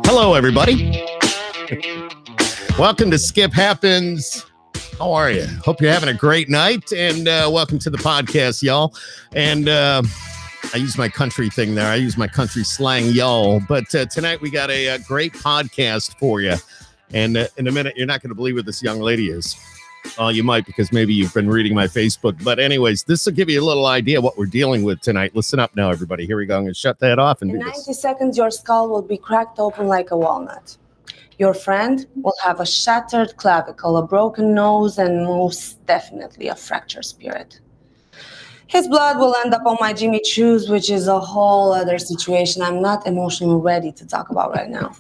Hello, everybody. Welcome to Skip Happens. How are you? Hope you're having a great night, and welcome to the podcast, y'all. And I use my country thing there. I use my country slang, y'all. But tonight we got a great podcast for you. And in a minute, you're not going to believe what this young lady is. Well, you might, because maybe you've been reading my Facebook. But anyways, this will give you a little idea what we're dealing with tonight. Listen up now, everybody. Here we go. I'm going to shut that off. And in 90 seconds, your skull will be cracked open like a walnut. Your friend will have a shattered clavicle, a broken nose, and most definitely a fractured spirit. His blood will end up on my Jimmy Choos, which is a whole other situation I'm not emotionally ready to talk about right now.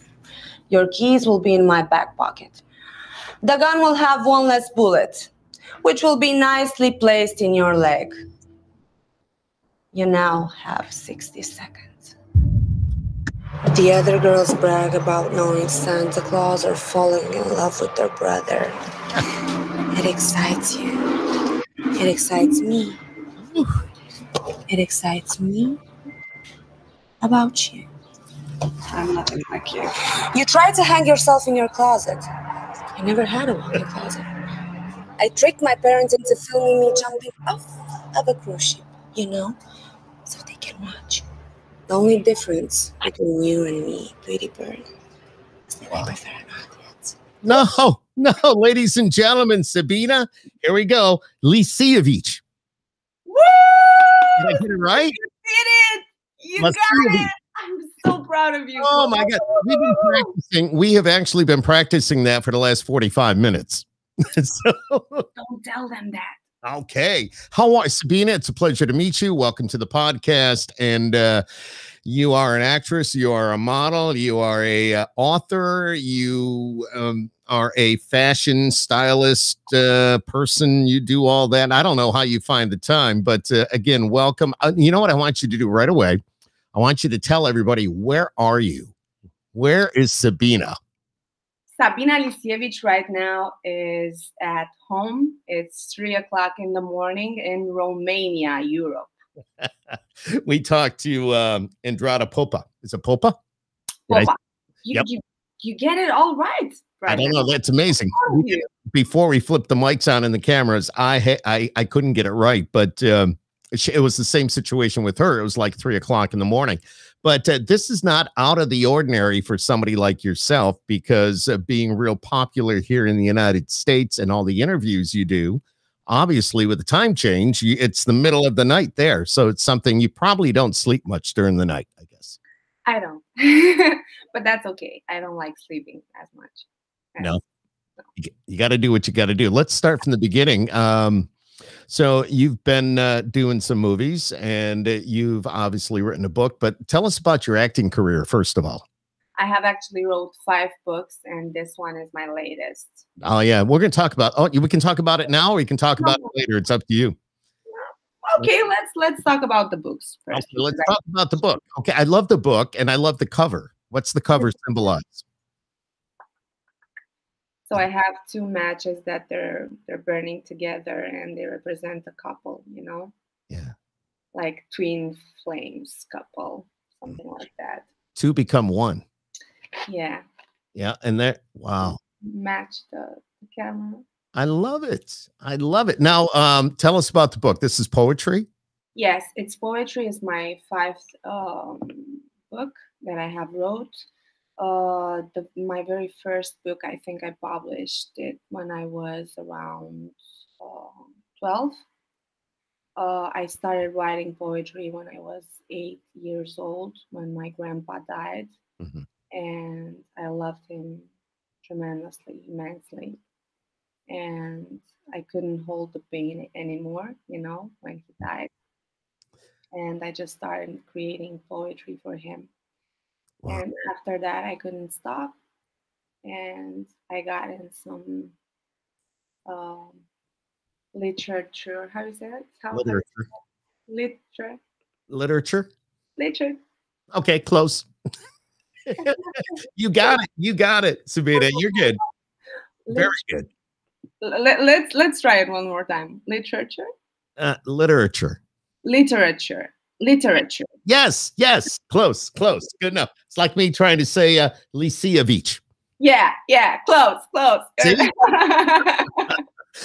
Your keys will be in my back pocket. The gun will have one less bullet, which will be nicely placed in your leg. You now have 60 seconds. The other girls brag about knowing Santa Claus or falling in love with their brother. It excites you. It excites me. It excites me about you. I'm nothing like you. You tried to hang yourself in your closet. I never had a walk-in closet. I tricked my parents into filming me jumping off of a cruise ship, you know, so they can watch. The only difference between you and me, Pretty Bird, is that I prefer an audience. No, ladies and gentlemen, Sabina, here we go. Lisievici. Woo! Did I get it right? You did it! You got it! I'm so proud of you. Oh my God. We've been practicing. We have actually been practicing that for the last 45 minutes. So, don't tell them that. Okay. How are you, Sabina? It's a pleasure to meet you. Welcome to the podcast. And you are an actress. You are a model. You are a author. You are a fashion stylist person. You do all that. I don't know how you find the time, but again, welcome. You know what I want you to do right away? I want you to tell everybody, where are you? Where is Sabina? Sabina Lisievici right now is at home. It's 3 o'clock in the morning in Romania, Europe. We talked to Andrada Popa. Is it Popa? Popa. You get it all right. I don't know. That's amazing. Before we flipped the mics on and the cameras, I couldn't get it right, but it was the same situation with her. It was like 3 o'clock in the morning. But this is not out of the ordinary for somebody like yourself, because being real popular here in the United States and all the interviews you do, obviously with the time change, it's the middle of the night there. So it's something you probably don't sleep much during the night, I guess. I don't, but that's okay. I don't like sleeping as much. No. You got to do what you got to do. Let's start from the beginning. So you've been doing some movies, and you've obviously written a book, but tell us about your acting career, first of all. I have actually wrote 5 books, and this one is my latest. Oh, yeah. We're going to talk about, we can talk about it now, or we can talk about it later. It's up to you. Okay, let's talk about the books first. Okay, let's talk about the book. Okay, I love the book, and I love the cover. What's the cover symbolize? So I have 2 matches that they're burning together, and they represent a couple, you know? Yeah. Like twin flames couple, something like that. 2 become 1. Yeah. Yeah, and that, wow. Match the camera. I love it. I love it. Now, tell us about the book. This is poetry? Yes, it's poetry. It's my 5th book that I have wrote. My very first book, I think I published it when I was around 12. I started writing poetry when I was 8 years old, when my grandpa died. Mm-hmm. And I loved him tremendously, immensely. And I couldn't hold the pain anymore, you know, when he died. And I just started creating poetry for him. Wow. And after that, I couldn't stop. And I got in some literature. How is that? Literature. Literature. Okay, close. You got it. You got it, Sabina. You're good. Very good. Let's try it one more time. Literature. Literature. Literature. Literature. Yes, yes, close, close. Good enough. It's like me trying to say Lisievici. Yeah, yeah, close, close. Good. See?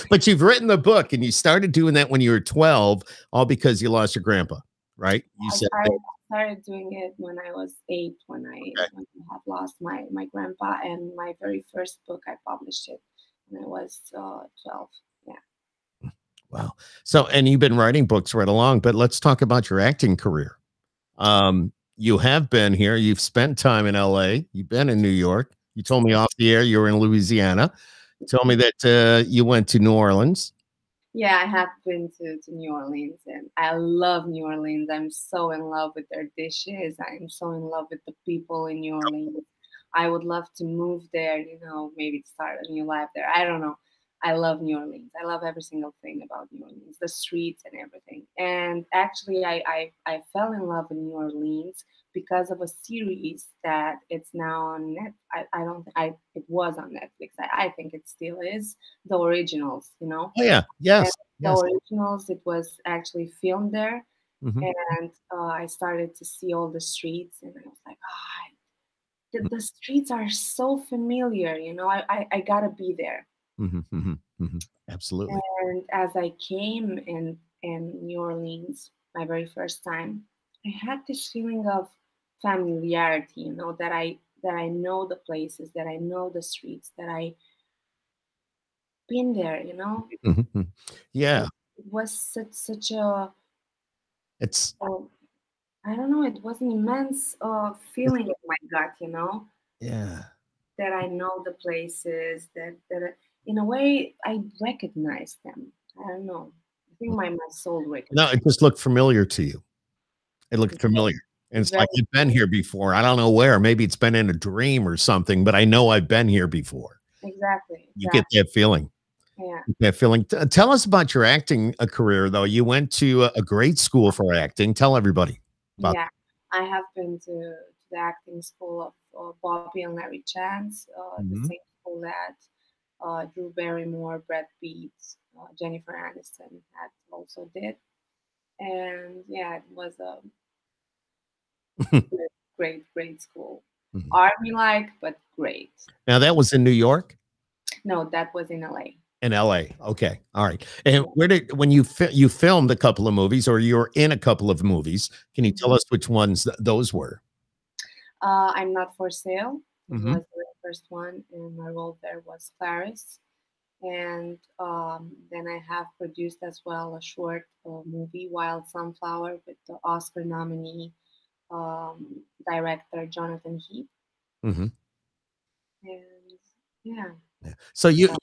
But you've written the book and you started doing that when you were 12, all because you lost your grandpa, right? You I said that. started doing it when I was 8, Okay. when I had lost my grandpa, and my very first book I published it when I was 12. Yeah. Wow. So, and you've been writing books right along, but let's talk about your acting career. You have been here. You've spent time in LA. You've been in New York. You told me off the air you were in Louisiana. You told me that you went to New Orleans. Yeah, I have been to New Orleans, and I love New Orleans. I'm so in love with their dishes. I'm so in love with the people in New Orleans. I would love to move there, maybe to start a new life there. I don't know. I love New Orleans. I love every single thing about New Orleans, the streets and everything. And actually, I fell in love with New Orleans because of a series that it's now on net. I don't. I It was on Netflix. I think it still is. The Originals, Oh yeah. and Yes. the Yes. Originals, it was actually filmed there. Hmm. And I started to see all the streets, and I was like, the streets are so familiar. I gotta be there. Hmm. Hmm. Hmm. Absolutely. And as I came in New Orleans my very first time, I had this feeling of familiarity. That I know the places, that I know the streets, that I been there. Mhm. Yeah. It was such a It's um, I don't know. It was an immense feeling in my gut, yeah. that I know the places, in a way I recognize them. I don't know. I think my soul No, recognizes. it just looked familiar to you. It looked familiar. And it's Very like you've been here before. I don't know where. Maybe it's been in a dream or something, but I know I've been here before. exactly, You get exactly. that feeling. Yeah, That feeling. Tell us about your acting career, though. You went to a great school for acting. Tell everybody about. yeah. I have been to the acting school of Bobby and Larry Chance, the Mhm. same school that Drew Barrymore, Brad Pitt, Jennifer Aniston had also did. And yeah, it was a great, great, great school. Mhm. Army like, but great. Now that was in New York No, that was in LA. and LA. Okay. All right. And Yeah. where did when you filmed a couple of movies or you were in a couple of movies, can you tell Mhm. us which ones those were? I'm Not For Sale. It Mhm. was the first one, and my role there was Clarice. And then I have produced as well a short movie, Wild Sunflower, with the Oscar nominee director Jonathan Heath. Mhm. And yeah, Yeah. So uh,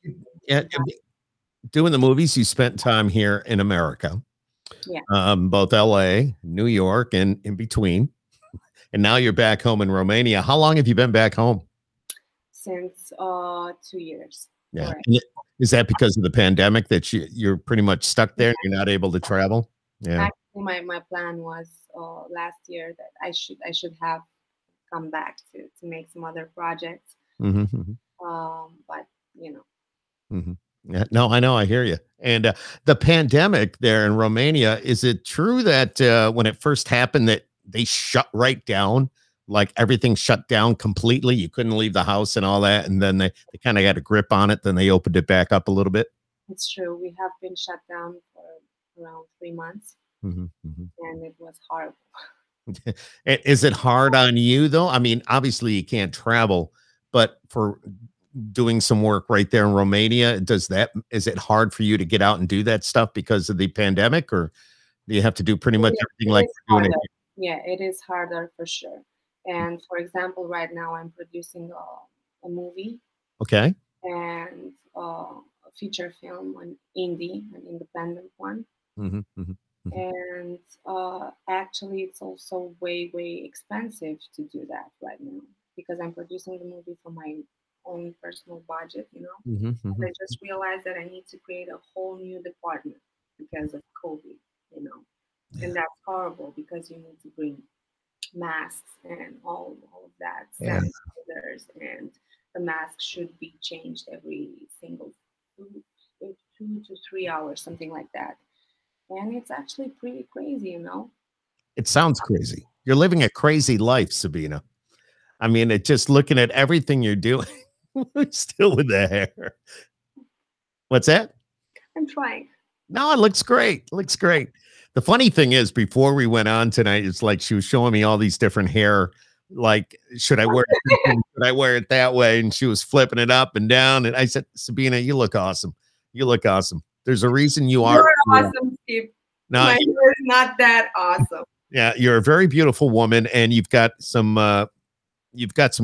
yeah, doing the movies, you spent time here in America, yeah, both LA, New York, and in between. And now you're back home in Romania. How long have you been back home? since 2 years. Yeah. Correct. Is that because of the pandemic that you're pretty much stuck there? You're not able to travel? Yeah. Actually, my plan was last year that I should have come back to make some other projects. Mhm, mhm, But you know, mhm. Yeah, no, I know, I hear you. And the pandemic there in Romania, is it true that when it first happened that they shut right down, like everything shut down completely? You couldn't leave the house and all that, and then they kind of got a grip on it, then they opened it back up a little bit? it's true. We have been shut down for around 3 months, Mhm, mhm. and it was horrible. Is it hard on you though? I mean, obviously you can't travel, but for doing some work right there in Romania, is it hard for you to get out and do that stuff because of the pandemic, or do you have to do pretty much everything It like is you're doing harder. it? Yeah, it is harder for sure. And for example, right now I'm producing a movie Okay. and a feature film, an indie, an independent one. Mhm, mhm, mhm, And actually, it's also way, way expensive to do that right now because I'm producing the movie for my own personal budget. mhm, And mhm. I just realized that I need to create a whole new department because of COVID. Yeah. And that's horrible because you need to bring masks and all of that, Yeah. sanitizers, and the mask should be changed every single 2 to 3 hours, something like that. and it's actually pretty crazy, It sounds crazy. You're living a crazy life, Sabina. I mean, it just looking at everything you're doing, still with the hair. What's that? I'm trying. No, it looks great. It looks great. The funny thing is, before we went on tonight, it's like she was showing me all these different hair. Like, should I wear it this way? Should I wear it that way? And she was flipping it up and down. And I said, Sabina, you look awesome. You look awesome. There's a reason you are. You're awesome, Steve. No, My hair is not that awesome. yeah, you're a very beautiful woman, and you've got some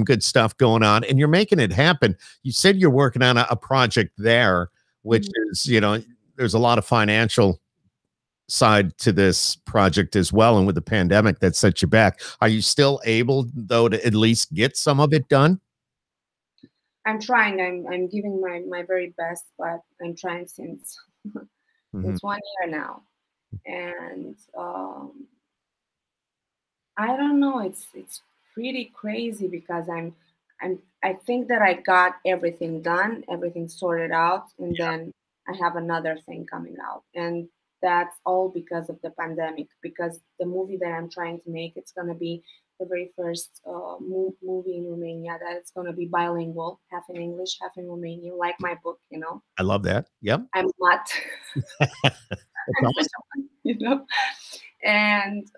good stuff going on, and you're making it happen. You said you're working on a project there, which is, there's a lot of financial side to this project as well. And with the pandemic that set you back, are you still able, though, to at least get some of it done? I'm trying. I'm giving my very best, but I'm trying since it's 1 year now. And I don't know, it's pretty crazy because I think that I got everything done, everything sorted out, and then I have another thing coming out. And that's all because of the pandemic, because the movie that I'm trying to make, it's going to be the very first movie in Romania that it's going to be bilingual, half in English, half in Romanian, like my book, I love that. Yep. I'm not. I'm such a one, and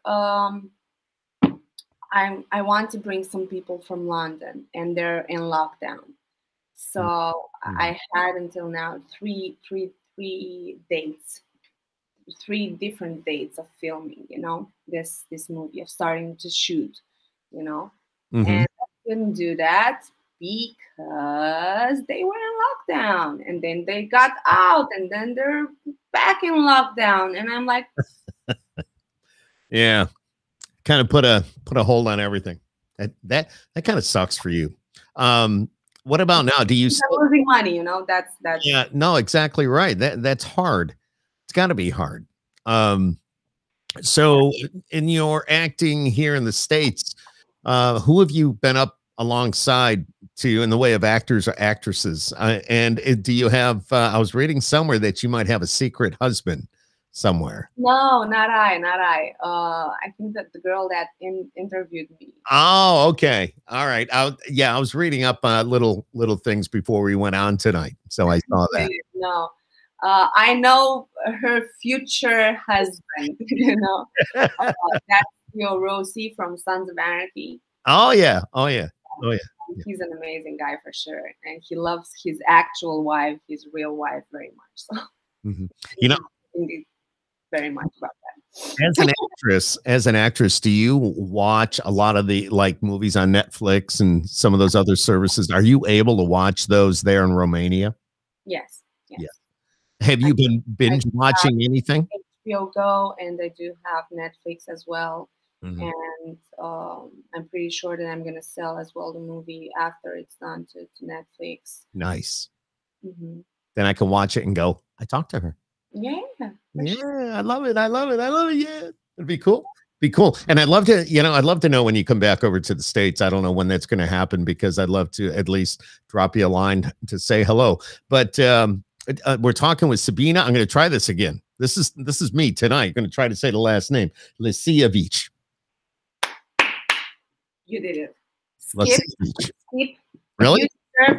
I want to bring some people from London, and they're in lockdown. So I had until now three dates, 3 different dates of filming, this movie, of starting to shoot, and I couldn't do that because they were in lockdown, and then they got out, and then they're back in lockdown, and I'm like, yeah, kind of put a hold on everything. That kind of sucks for you. What about now? Do you still losing money? That's yeah, no, exactly right. That's hard. It's got to be hard. So in your acting here in the States, who have you been up alongside to in the way of actors or actresses? And do you have, I was reading somewhere that you might have a secret husband somewhere. No, not I. I think that the girl that interviewed me. Oh, okay. All right. I was reading up little things before we went on tonight. So I saw that. No. I know her future husband, that's Rosie from Sons of Anarchy. Oh yeah. He's an amazing guy for sure, and he loves his actual wife, his real wife, very much. So, very much about that. As an actress, do you watch a lot of the movies on Netflix and some of those other services? Are you able to watch those there in Romania? Yes. Yeah. Have you been binge watching anything? HBO Go, and I do have Netflix as well. And I'm pretty sure that I'm going to sell as well the movie after it's done to Netflix. Nice. Then I can watch it and go, I talked to her. Yeah. Sure. I love it. Yeah. It'd be cool. And I'd love to know when you come back over to the States. I don't know when that's going to happen, because I'd love to at least drop you a line to say hello. But we're talking with Sabina. I'm going to try this again. This is me tonight. I'm going to try to say the last name, Lisievici. You did it. Skip. Really?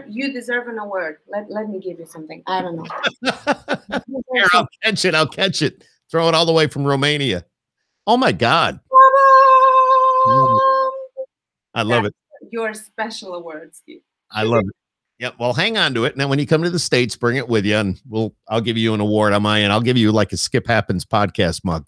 You deserve an award. Let me give you something. I don't know. Here, I'll catch it. Throw it all the way from Romania. Oh my God. I love it. Your special award, Steve. I love it. Yep. Well, hang on to it. Now, when you come to the States, bring it with you, and I'll give you an award on my end. I'll give you like a Skip Happens podcast mug.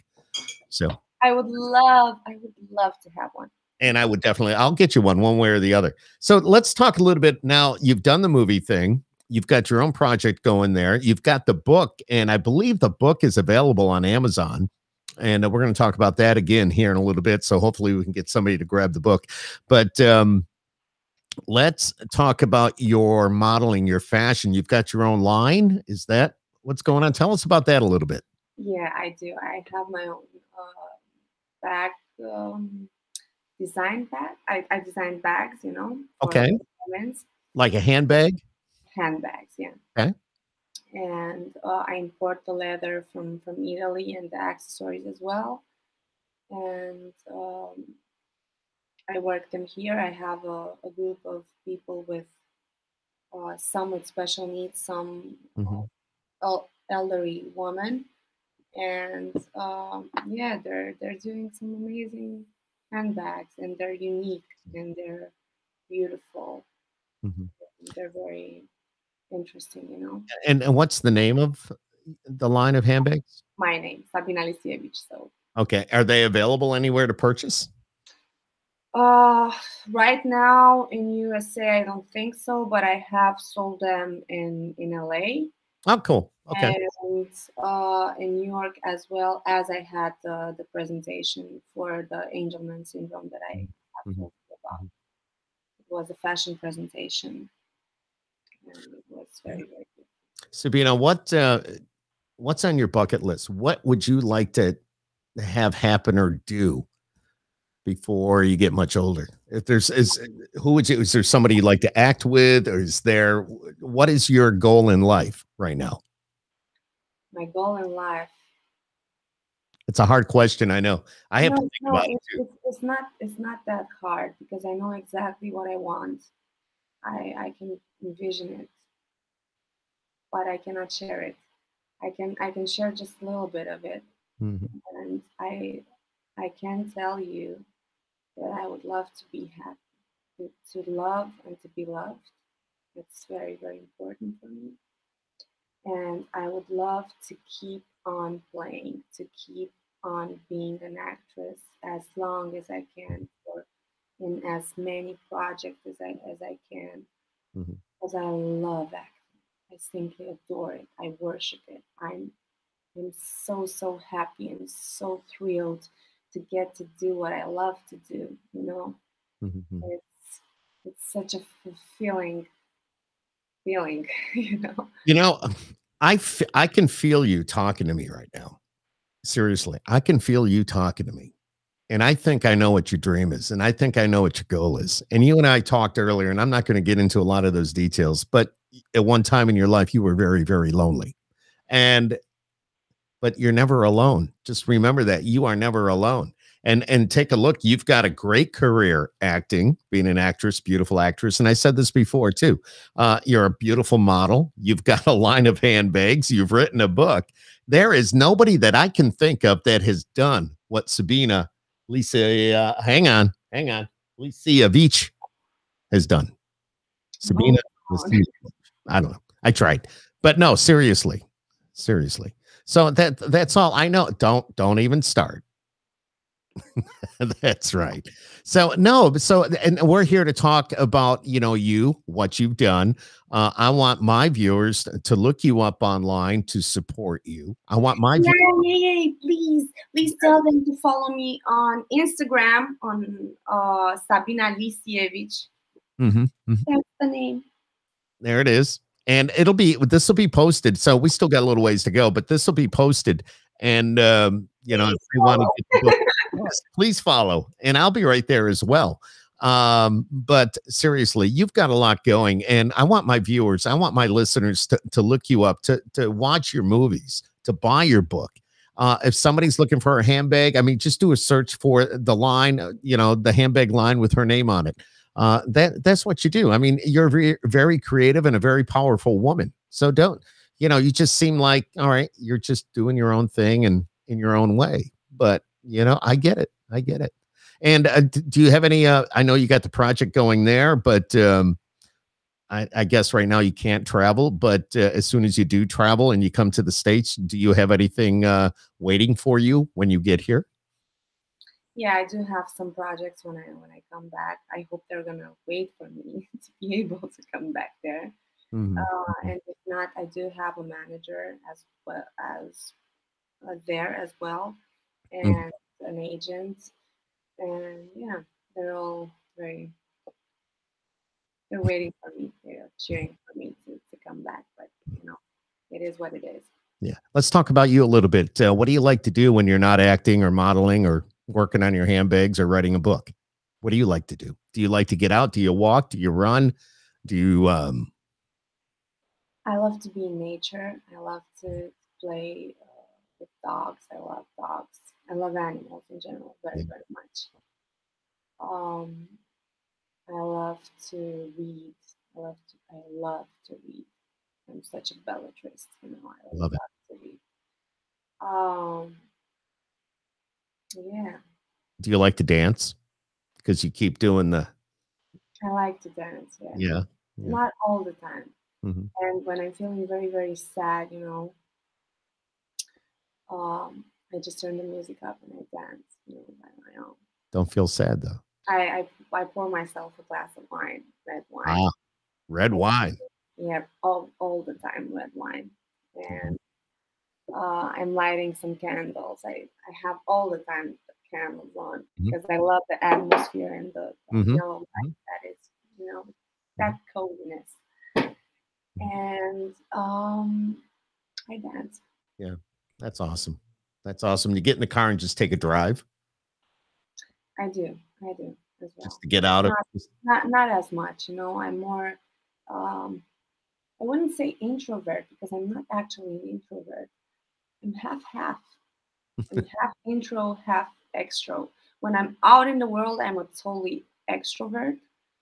So I would love to have one. And I'll get you one way or the other. So let's talk a little bit now. You've done the movie thing. You've got your own project going there. You've got the book, and I believe the book is available on Amazon. And we're going to talk about that again here in a little bit. So hopefully we can get somebody to grab the book. But let's talk about your modeling, your fashion. You've got your own line. Is that what's going on? Tell us about that a little bit. Yeah, I do. I have my own bag. Design bag. I design bags, Okay. Like a handbag? Handbags, yeah. Okay. and I import the leather from Italy and the accessories as well. And I work them here. I have a group of people with some with special needs, some Mhm. elderly women, and yeah, they're doing some amazing handbags, and they're unique and they're beautiful. Mhm. They're very interesting, you know. And what's the name of the line of handbags? My name, Sabina Lisievici. So Okay. Are they available anywhere to purchase? uh, right now in USA, I don't think so, but I have sold them in LA Oh, cool. Okay. and in New York, as well as I had the presentation for the Angelman syndrome that I Mhm. have Mhm. told you about. Mhm. It was a fashion presentation, and it was very, very good. Sabina, what's on your bucket list? What would you like to have happen or do before you get much older? If there's is who would you is there somebody you'd like to act with, or is there what is your goal in life right now? My goal in life. It's a hard question, I know. I have to No, think no, about it too. it's not that hard because I know exactly what I want. I can envision it, but I cannot share it. I can share just a little bit of it, Mhm, and I can tell you that I would love to be happy, to love and to be loved. It's very, very important for me. And I would love to keep on playing, to keep on being an actress as long as I can, for in as many projects as I can, mhm, because I love acting. I simply adore it. I worship it. I'm so happy and so thrilled to get to do what I love to do. You know, mhm, mhm. it's such a fulfilling feeling. You know. You know, I can feel you talking to me right now. Seriously, I can feel you talking to me. And I think I know what your dream is, and I think I know what your goal is. And you and I talked earlier, and I'm not going to get into a lot of those details, but at one time in your life, you were very, very lonely. And but you're never alone. Just remember that you are never alone. And take a look. You've got a great career acting, being an actress, beautiful actress. And I said this before too. You're a beautiful model. You've got a line of handbags. You've written a book. There is nobody that I can think of that has done what Sabina hang on, Lisievici has done. Hold Sabina on. Lisievici. I don't know. I tried, but no, seriously, seriously. So that's all I know. Don't even start. That's right. So no, so and we're here to talk about you, what you've done. I want my viewers to look you up online to support you. I want my Yeah, viewers. yeah. Please tell them to follow me on Instagram on Sabina Lisievici. Mhm, mhm. That's the name. There it is. And this will be posted. So we still got a little ways to go, but this will be posted. And if Please you want to get the follow. book, yes, please follow. And I'll be right there as well. But seriously, you've got a lot going. And I want my viewers, I want my listeners to look you up, to watch your movies, to buy your book. If somebody's looking for a handbag, I mean, just do a search for the line, the handbag line with her name on it. That's what you do. I mean, you're very, very creative and a very powerful woman. So don't, you just seem like, all right, you're just doing your own thing and in your own way. But I get it. I get it. And do you have any? I know you got the project going there, but I guess right now you can't travel. But as soon as you do travel and you come to the States, do you have anything waiting for you when you get here? Yeah, I do have some projects when I come back. I hope they're gonna wait for me to be able to come back there. Mhm, mhm, And if not, I do have a manager as well as there as well, mhm. and an agent. And yeah, they're all very they're waiting for me. They're cheering for me to come back. But it is what it is. Yeah. Let's talk about you a little bit. What do you like to do when you're not acting or modeling or working on your handbags or writing a book? What do you like to do? Do you like to get out? Do you walk? Do you run? Do you I love to be in nature. I love to play with dogs. I love dogs. I love animals in general very, Yeah, very much. Um, I love to read. I love to read. I'm such a belletrist, I I love it. love to read. Um, yeah, Do you like to dance? Because you keep doing the I like to dance. Yeah, yeah, yeah. not all the time. Mhm. And when I'm feeling very, very sad, I just turn the music up and I dance, by my own. Don't feel sad though. I pour myself a glass of wine, red wine. Ah, red And, wine. yeah, all the time, red wine. Mhm, And I'm lighting some candles. I have all the time the candles on mhm, because I love the atmosphere and the mhm, yellow light mhm, that is, mhm, that coziness. mhm. And I dance. Yeah, that's awesome. That's awesome. You get in the car and just take a drive I do as just well. to get But out of not just not not as much. I'm more um, I wouldn't say introvert because I'm not actually an introvert. I'm half half. I'm half intro, half extro. When I'm out in the world, I'm a totally extrovert.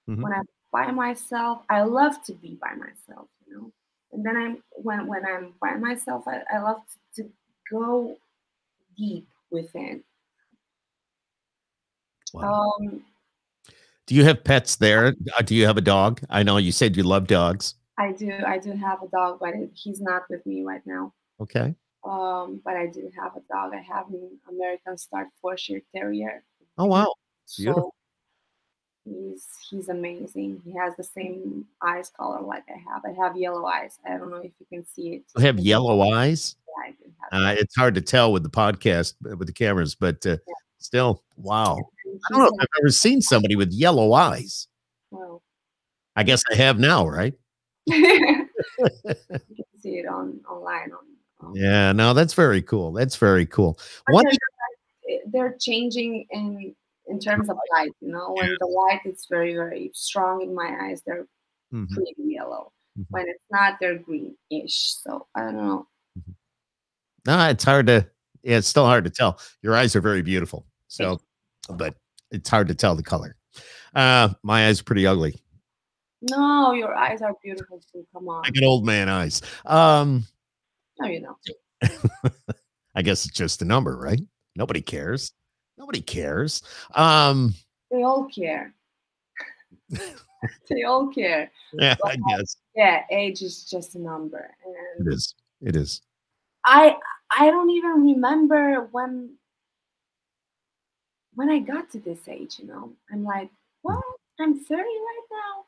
Mhm. When I'm by myself, I love to be by myself. And then when I'm by myself, I love to go deep within. Wow. Um, Do you have pets there? Do you have a dog? I know you said you love dogs. I do have a dog, but he's not with me right now. Okay. But I do have a dog. I have an American Star Yorkshire Terrier. Oh, wow. Beautiful. So he's amazing. He has the same eyes color like I have. I have yellow eyes. I don't know if you can see it. You have yellow eyes? Yeah, I do have yellow. It's hard to tell with the podcast, with the cameras, but, Yeah. still, wow. And I don't know he's if like, I've ever seen somebody with yellow eyes. well, I guess I have now, right? you can see it online Yeah, no, that's very cool. That's very cool. but One they're changing in terms of light. When the light is very, very strong in my eyes, they're Mhm, pretty yellow. mhm, When it's not, they're greenish. So I don't know. mhm. No, it's hard to yeah, it's still hard to tell. Your eyes are very beautiful. Thank So, but it's hard to tell the color. My eyes are pretty ugly. No, your eyes are beautiful too. Come I on. got old man eyes. No, you know. I guess it's just a number, right? Nobody cares. Nobody cares. Um, They all care. They all care. yeah, But I guess yeah, age is just a number. it And is. It is. I I don't even remember when I got to this age. I'm like, Mhm. what? I'm 30 right now.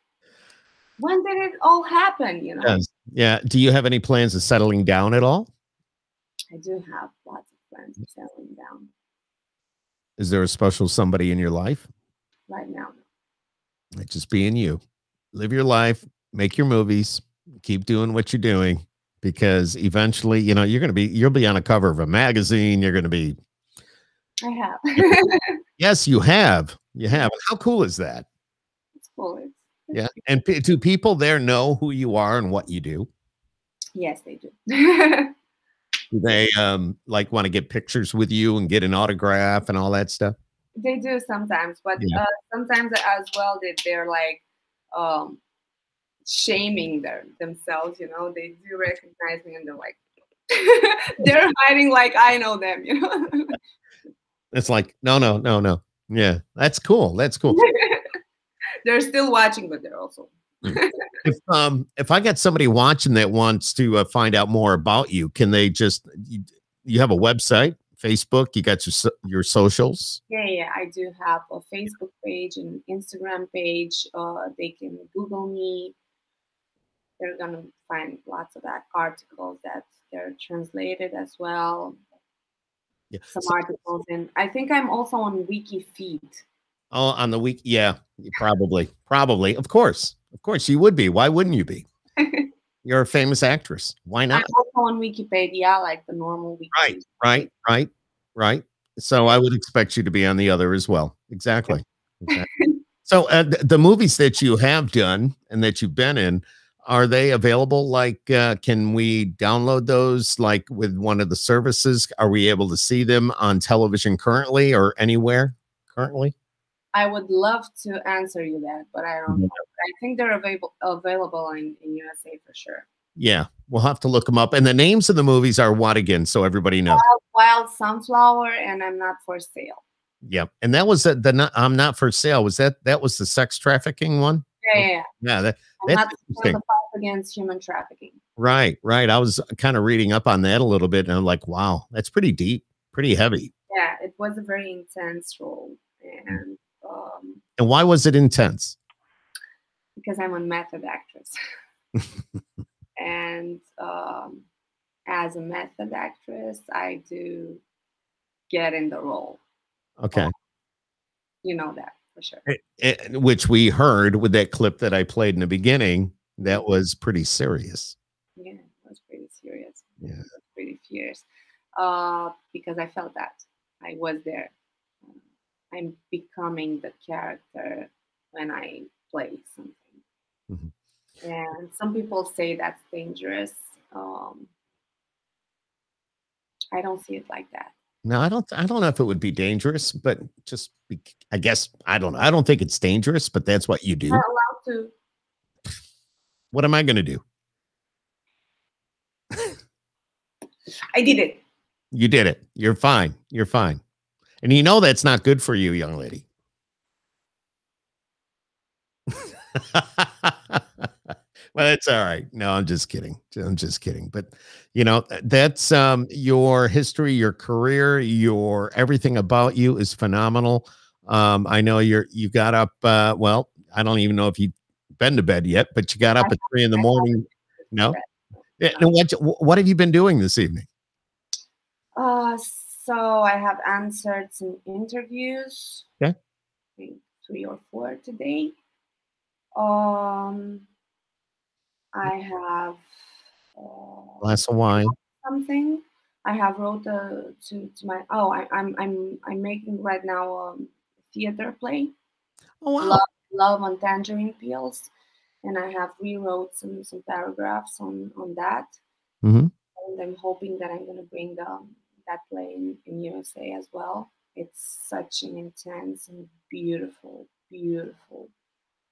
When did it all happen? Yes. Yeah. Do you have any plans of settling down at all? I do have lots of plans of settling down Is there a special somebody in your life? right now. Like just being you. Live your life, make your movies, keep doing what you're doing because eventually, you'll be on a cover of a magazine. You're going to be, I have. yes, you have. You Yeah, have. How cool is that? it's cool. It's Yeah. And do people there know who you are and what you do? yes, they do. Do they like want to get pictures with you and get an autograph and all that stuff? They do sometimes, but Yeah. sometimes as well they're like um, shaming themselves. They do recognize me and they're like they're hiding like I know them. It's like, no, no, no, no. Yeah. That's cool. That's cool. They're still watching, but they're also Mm. If I got somebody watching that wants to find out more about you, can they just you have a website, Facebook, you got your socials? yeah. I do have a Facebook page and Instagram page. They can Google me. They're gonna find lots of that articles that they're translated as well. Yeah. Some So, articles, and I think I'm also on WikiFeed. oh, on the week, yeah, probably, probably, of course, you would be. Why wouldn't you be? You're a famous actress. Why I'm not? also on Wikipedia, like the normal Right, Wikipedia. right, right, right. So I would expect you to be on the other as well. Exactly. Exactly. So the movies that you have done and that you've been in, Are they available? Like, can we download those like with one of the services? Are we able to see them on television currently or anywhere currently? I would love to answer you that, but I don't know. I think they're available in USA for sure. Yeah, we'll have to look them up. And the names of the movies are what again, so everybody knows? Wild Sunflower and I'm Not for Sale. Yep. And that was the I'm Not for Sale. Was that was the sex trafficking one? Yeah. Yeah, I'm that's not interesting. the fight against human trafficking. Right, right. I was kind of reading up on that a little bit, and I'm like, wow, that's pretty deep, pretty heavy. Yeah, it was a very intense role, And why was it intense? because I'm a method actress, and as a method actress, I do get in the role. Okay. You know that for sure. Which we heard with that clip that I played in the beginning. That was pretty serious. Yeah, it was pretty serious. Yeah. It was pretty fierce. Because I felt that I was there. I'm becoming the character when I play something. And some people say that's dangerous. I don't see it like that. No, I don't know if it would be dangerous, but just I guess I don't know. I don't think it's dangerous, but that's what you do. I'm not allowed to. What am I going to do? I did it. You did it. You're fine. You're fine. And you know that's not good for you, young lady. Well, it's all right. No, I'm just kidding. I'm just kidding. But you know, that's your history, your career, your everything about you is phenomenal. I know you got up well, I don't even know if you've been to bed yet, but you got up at 3 in the morning. No. And what have you been doing this evening? So I have answered some interviews. Okay. I think 3 or 4 today. I have Glass of wine. Something. I have wrote to my I'm making right now a theater play. Oh wow. Love on Tangerine Peels, and I have rewrote some paragraphs on that. And I'm hoping that I'm going to bring that play in USA as well. It's such an intense and beautiful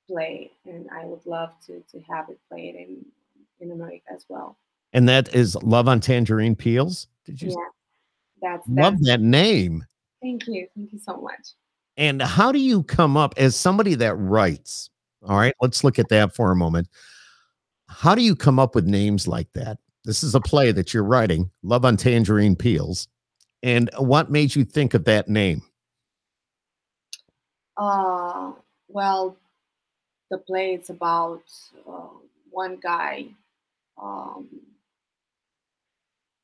play, and I would love to have it played in America as well. And that is Love on Tangerine Peels. Did you? Yeah, love that name. Thank you so much. And how do you come up as somebody that writes? All right, let's look at that for a moment. How do you come up with names like that? This is a play that you're writing, Love on Tangerine Peels. And what made you think of that name? Well, the play is about one guy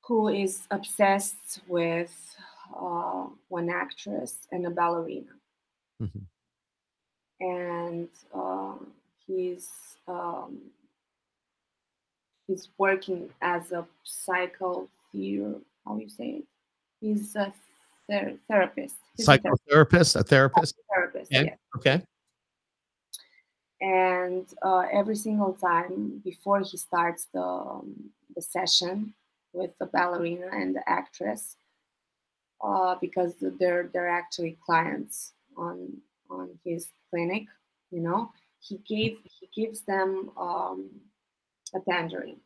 who is obsessed with one actress and a ballerina. And he's working as a how you say it? He's a therapist. Psychotherapist, a therapist? Therapist, yeah. Yes. Okay. And every single time before he starts the session with the ballerina and the actress, because they're actually clients on his clinic, you know, he gives them a tangerine,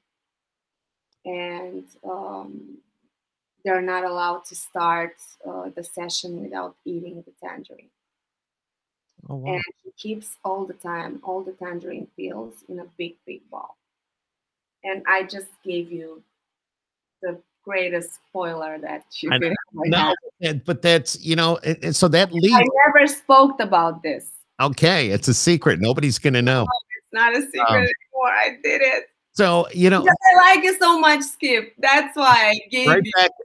and they're not allowed to start the session without eating the tangerine. Oh, wow. And he keeps all the tangerine peels in a big ball. And I just gave you the greatest spoiler that you could have. No, but that's, you know, so that leads. I never spoke about this. Okay, it's a secret. Nobody's gonna know. It's not a secret anymore. I did it. So, you know, because I like it so much, Skip. That's why I gave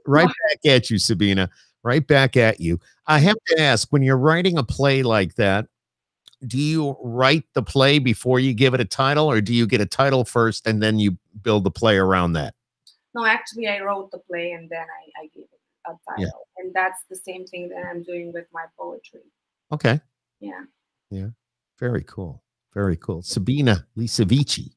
right back at you, Sabina. Right back at you. I have to ask, when you're writing a play like that, do you write the play before you give it a title, or do you get a title first and then you build the play around that? No, actually, I wrote the play and then I gave it a title. Yeah. And that's the same thing that I'm doing with my poetry. Okay. Yeah. Yeah. Very cool. Very cool. Sabina Lisievici.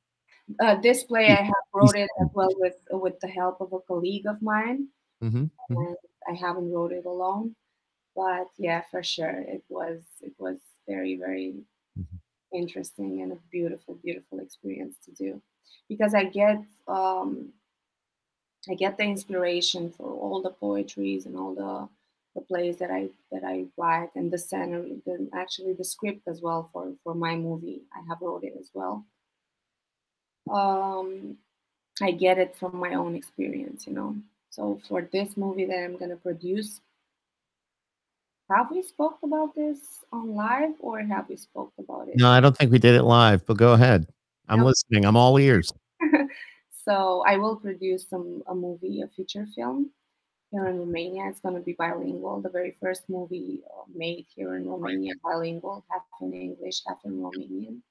This play I have wrote it as well with the help of a colleague of mine, Mm-hmm. Mm-hmm. and I haven't wrote it alone. But yeah, for sure, it was very very interesting and a beautiful beautiful experience to do, because I get the inspiration for all the poetries and all the plays that I write, and the scenery, actually the script as well for my movie. I have wrote it as well. Um, I get it from my own experience, you know. So for this movie that I'm gonna produce, have we spoke about this on live or have we spoke about it? No, I don't think we did it live, but go ahead. I'm No. listening. I'm all ears. So I will produce a movie, a feature film here in Romania. It's going to be bilingual. The very first movie made here in Romania, bilingual, half in English, half in Romanian.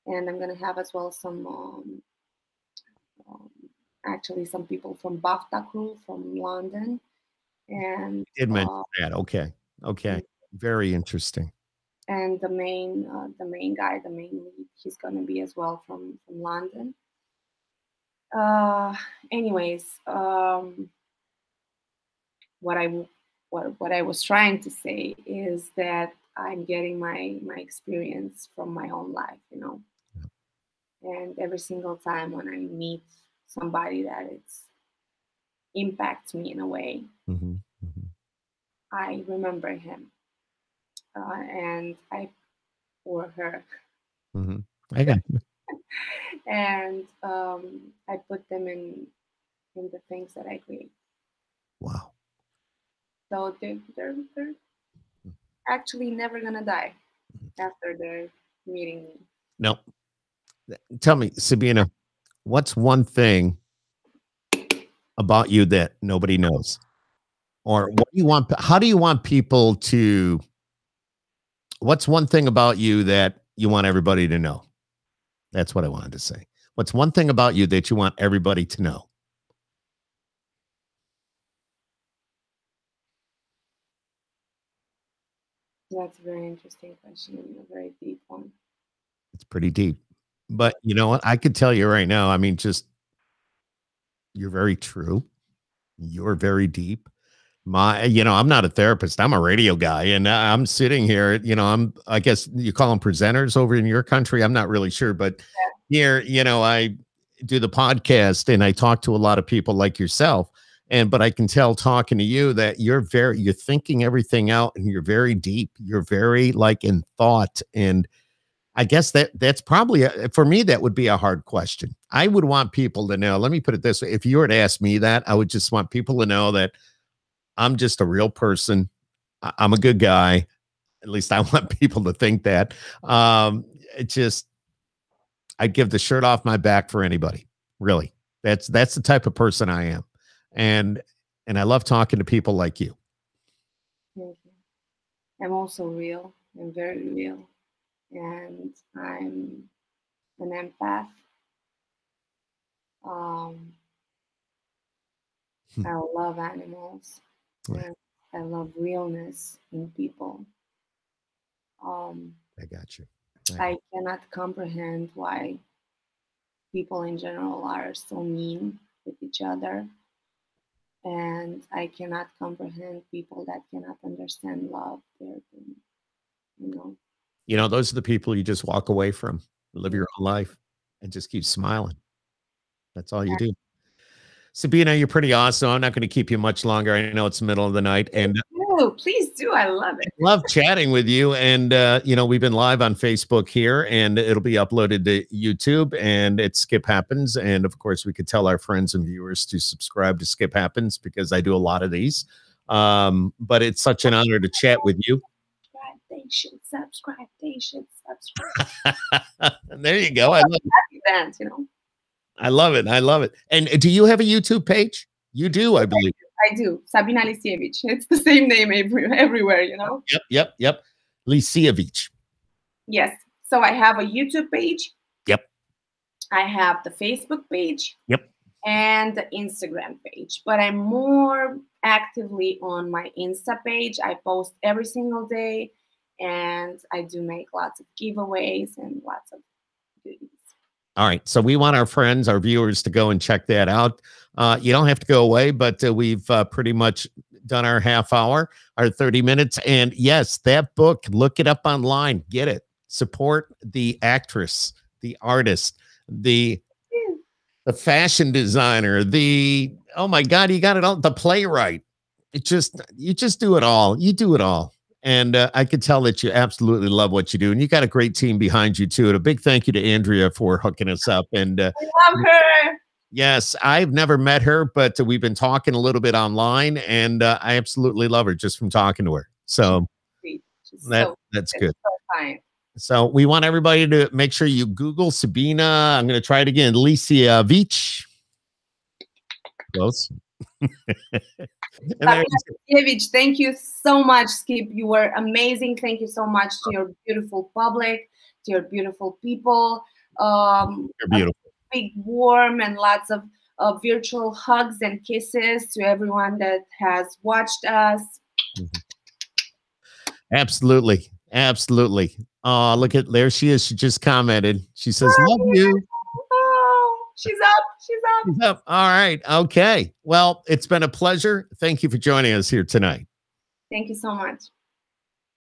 And I'm going to have as well um, actually some people from BAFTA crew from London, and You did mention that. Okay. Okay. Very interesting. and the main guy, the main lead, he's going to be as well from London. Uh, anyways, what what I was trying to say is that I'm getting my experience from my own life, you know. And every single time when I meet somebody that it's impacts me in a way, Mm-hmm. Mm-hmm. I remember him, and I or her, Mm-hmm. I got you. and I put them in the things that I create. Wow. So they're actually never gonna die after they're meeting me. No, tell me, Sabina, what's one thing about you that nobody knows? Or what do you want? How do you want people to? What's one thing about you that you want everybody to know? That's what I wanted to say. What's one thing about you that you want everybody to know? That's a very interesting question and a very deep one. It's pretty deep. But you know what? I could tell you right now, I mean, just you're very true. You're very deep. I'm not a therapist. I'm a radio guy, and I'm sitting here. I guess you call them presenters over in your country. I'm not really sure, but here, I do the podcast and I talk to a lot of people like yourself. But I can tell talking to you that you're thinking everything out and you're very deep. You're very like in thought. And I guess that's probably for me, that would be a hard question. I would want people to know, let me put it this way. If you were to ask me that, I would just want people to know that I'm just a real person. I'm a good guy. At least I want people to think that. It just, I'd give the shirt off my back for anybody. Really, that's the type of person I am, and I love talking to people like you. Thank you. I'm also real. I'm very real. And I'm an empath. Um, Hmm. I love animals. And I love realness in people. Um, I got you. I cannot comprehend why people in general are so mean with each other. And I cannot comprehend people that cannot understand love. You know, Those are the people you just walk away from, live your own life, and just keep smiling. That's all you do. Sabina, you're pretty awesome. I'm not going to keep you much longer. I know it's the middle of the night, and oh, please do. I love it. love chatting with you. And we've been live on Facebook here, and it'll be uploaded to YouTube, and it's Skip Happens. And of course, we could tell our friends and viewers to subscribe to Skip Happens because I do a lot of these. But it's such an honor to chat with you. They should subscribe. They should subscribe. There you go. I love it. Event, you know. I love it. I love it. And do you have a YouTube page? You do, I believe. I do. Sabina Lisievici. It's the same name everywhere, you know? Yep. Lisievici. Yes. So I have a YouTube page. Yep. I have the Facebook page. Yep. And the Instagram page. But I'm more actively on my Insta page. I post every single day. And I do make lots of giveaways and lots of goodies. All right. So we want our friends, our viewers to go and check that out. You don't have to go away, but we've pretty much done our half hour, our 30 minutes. And yes, that book, look it up online, get it. Support the actress, the artist, the fashion designer, oh my God, you got it all, the playwright. You just do it all. You do it all. And I could tell that you absolutely love what you do. And you got a great team behind you too. And a big thank you to Andrea for hooking us up. And I love her. yes, I've never met her, but we've been talking a little bit online, and I absolutely love her just from talking to her. So that's good. So fine. So we want everybody to make sure you Google Sabina. I'm going to try it again. Lisievici. Close. Sabina Lisievici, thank you so much, Skip. You were amazing. Thank you so much to your beautiful public, to your beautiful people. You're beautiful. Big, warm, and lots of virtual hugs and kisses to everyone that has watched us. Absolutely. Absolutely. Oh, look at there she is. She just commented. She says, love you. Oh, she's up. She's up. She's up. All right. Okay. Well, it's been a pleasure. Thank you for joining us here tonight. Thank you so much.